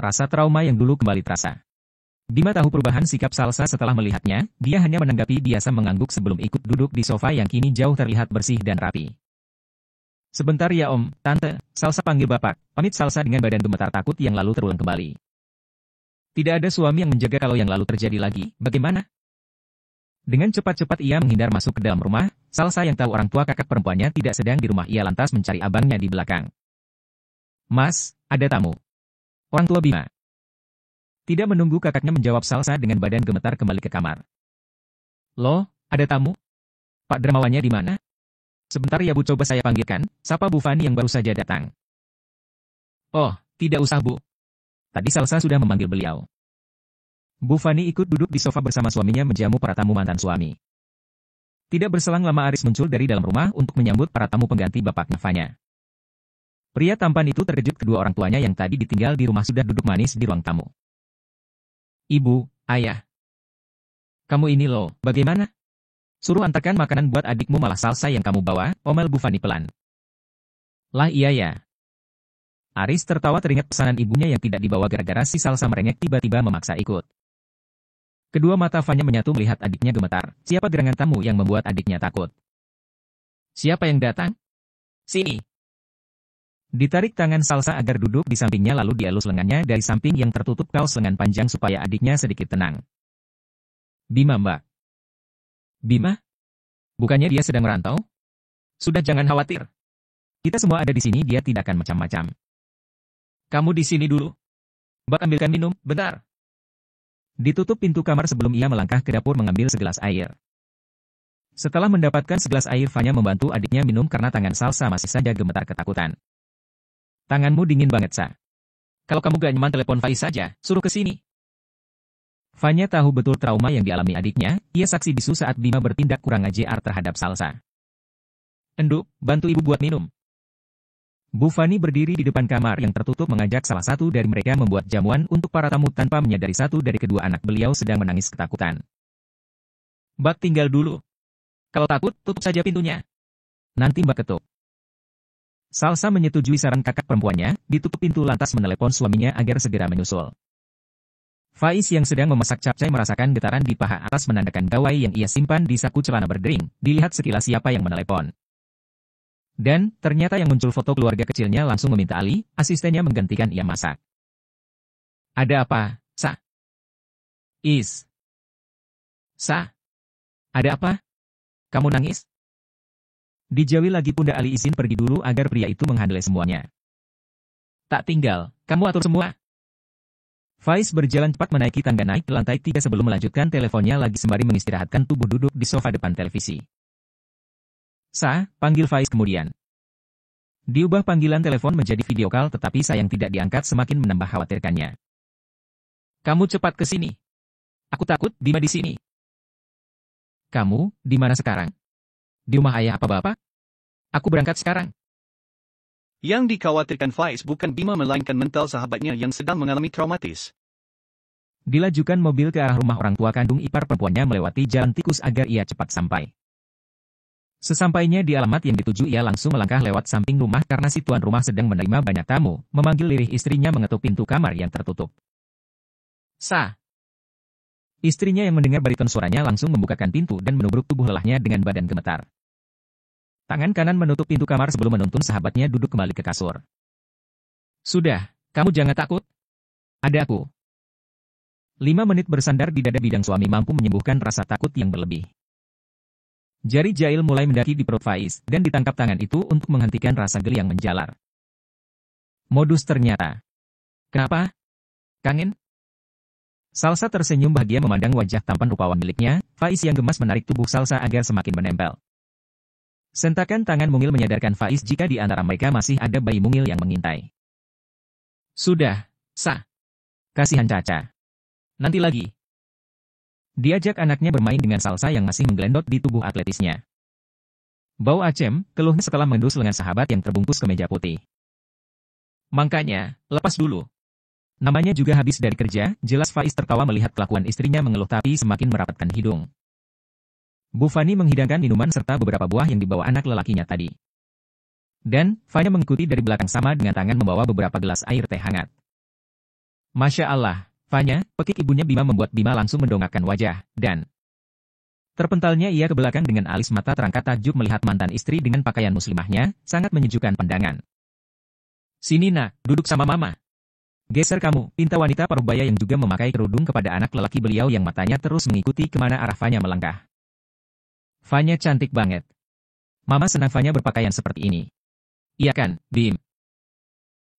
Rasa trauma yang dulu kembali terasa. Bima tahu perubahan sikap Salsa setelah melihatnya, dia hanya menanggapi biasa mengangguk sebelum ikut duduk di sofa yang kini jauh terlihat bersih dan rapi. Sebentar ya Om, Tante, Salsa panggil Bapak, pamit Salsa dengan badan gemetar takut yang lalu terulang kembali. Tidak ada suami yang menjaga kalau yang lalu terjadi lagi, bagaimana? Dengan cepat-cepat ia menghindar masuk ke dalam rumah, Salsa yang tahu orang tua kakak perempuannya tidak sedang di rumah ia lantas mencari abangnya di belakang. Mas, ada tamu. Orang tua Bima. Tidak menunggu kakaknya menjawab Salsa dengan badan gemetar kembali ke kamar. Loh, ada tamu? Pak dermawannya di mana? Sebentar ya Bu, coba saya panggilkan, sapa Bu Fani yang baru saja datang. Oh, tidak usah Bu. Tadi Salsa sudah memanggil beliau. Bu Fani ikut duduk di sofa bersama suaminya menjamu para tamu mantan suami. Tidak berselang lama Aris muncul dari dalam rumah untuk menyambut para tamu pengganti bapaknya Fanya. Pria tampan itu terkejut kedua orang tuanya yang tadi ditinggal di rumah sudah duduk manis di ruang tamu. Ibu, Ayah. Kamu ini loh, bagaimana? Suruh antarkan makanan buat adikmu malah Salsa yang kamu bawa, omel Bu Fani pelan. Lah iya ya. Aris tertawa teringat pesanan ibunya yang tidak dibawa gara-gara si Salsa merengek tiba-tiba memaksa ikut. Kedua mata Fanya menyatu melihat adiknya gemetar. Siapa gerangan tamu yang membuat adiknya takut? Siapa yang datang? Sini. Ditarik tangan Salsa agar duduk di sampingnya lalu dielus lengannya dari samping yang tertutup kaos lengan panjang supaya adiknya sedikit tenang. Bima Mbak. Bima? Bukannya dia sedang merantau? Sudah jangan khawatir. Kita semua ada di sini dia tidak akan macam-macam. Kamu di sini dulu. Mbak ambilkan minum, bentar. Ditutup pintu kamar sebelum ia melangkah ke dapur mengambil segelas air. Setelah mendapatkan segelas air Fanya membantu adiknya minum karena tangan Salsa masih saja gemetar ketakutan. Tanganmu dingin banget, Sa. Kalau kamu gak nyaman telepon Faiz saja, suruh ke sini. Fanya tahu betul trauma yang dialami adiknya, ia saksi bisu saat Bima bertindak kurang ajar terhadap Salsa. Enduk, bantu ibu buat minum. Bu Fani berdiri di depan kamar yang tertutup mengajak salah satu dari mereka membuat jamuan untuk para tamu tanpa menyadari satu dari kedua anak beliau sedang menangis ketakutan. Mbak tinggal dulu. Kalau takut, tutup saja pintunya. Nanti Mbak ketuk. Salsa menyetujui saran kakak perempuannya, ditutup pintu lantas menelepon suaminya agar segera menyusul. Faiz yang sedang memasak capcay merasakan getaran di paha atas menandakan gawai yang ia simpan di saku celana berdering, dilihat sekilas siapa yang menelepon. Dan, ternyata yang muncul foto keluarga kecilnya langsung meminta Ali, asistennya menggantikan ia masak. Ada apa, Sa? Sa? Ada apa? Kamu nangis? Dijauhi lagi Bunda Ali izin pergi dulu agar pria itu menghandle semuanya. Tak tinggal, kamu atur semua. Faiz berjalan cepat menaiki tangga naik ke lantai 3 sebelum melanjutkan teleponnya lagi sembari mengistirahatkan tubuh duduk di sofa depan televisi. Sa, panggil Faiz kemudian. Diubah panggilan telepon menjadi video call tetapi sayang tidak diangkat semakin menambah khawatirkannya. Kamu cepat ke sini. Aku takut Bima di sini. Kamu, di mana sekarang? Di rumah ayah apa bapak? Aku berangkat sekarang. Yang dikhawatirkan Faiz bukan Bima melainkan mental sahabatnya yang sedang mengalami traumatis. Dilajukan mobil ke arah rumah orang tua kandung ipar perempuannya melewati jalan tikus agar ia cepat sampai. Sesampainya di alamat yang dituju ia langsung melangkah lewat samping rumah karena si tuan rumah sedang menerima banyak tamu, memanggil lirih istrinya mengetuk pintu kamar yang tertutup. Sa. Istrinya yang mendengar bariton suaranya langsung membukakan pintu dan menubruk tubuh lelahnya dengan badan gemetar. Tangan kanan menutup pintu kamar sebelum menuntun sahabatnya duduk kembali ke kasur. Sudah, kamu jangan takut. Ada aku. 5 menit bersandar di dada bidang suami mampu menyembuhkan rasa takut yang berlebih. Jari jahil mulai mendaki di perut Faiz dan ditangkap tangan itu untuk menghentikan rasa geli yang menjalar. Modus ternyata. Kenapa? Kangen? Salsa tersenyum bahagia memandang wajah tampan rupawan miliknya, Faiz yang gemas menarik tubuh Salsa agar semakin menempel. Sentakan tangan mungil menyadarkan Faiz jika di antara mereka masih ada bayi mungil yang mengintai. Sudah, Sa. Kasihan Caca. Nanti lagi. Diajak anaknya bermain dengan Salsa yang masih menggelendot di tubuh atletisnya. Bau acem, keluhnya setelah mengendus lengan sahabat yang terbungkus kemeja putih. Makanya, lepas dulu. Namanya juga habis dari kerja, jelas Faiz tertawa melihat kelakuan istrinya mengeluh tapi semakin merapatkan hidung. Bu Fani menghidangkan minuman serta beberapa buah yang dibawa anak lelakinya tadi. Dan, Fanya mengikuti dari belakang sama dengan tangan membawa beberapa gelas air teh hangat. Masya Allah, Fanya, pekik ibunya Bima membuat Bima langsung mendongakkan wajah, dan terpentalnya ia ke belakang dengan alis mata terangkat takjub melihat mantan istri dengan pakaian muslimahnya, sangat menyejukkan pandangan. Sini nak, duduk sama mama. Geser kamu, pinta wanita parubaya yang juga memakai kerudung kepada anak lelaki beliau yang matanya terus mengikuti kemana arah Fanya melangkah. Fanya cantik banget. Mama senang Fanya berpakaian seperti ini. Iya kan, Bim?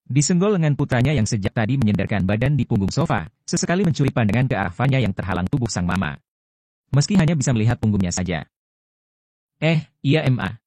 Disenggol lengan putranya yang sejak tadi menyendarkan badan di punggung sofa, sesekali mencuri pandangan ke arah Fanya yang terhalang tubuh sang mama. Meski hanya bisa melihat punggungnya saja. Iya Ma.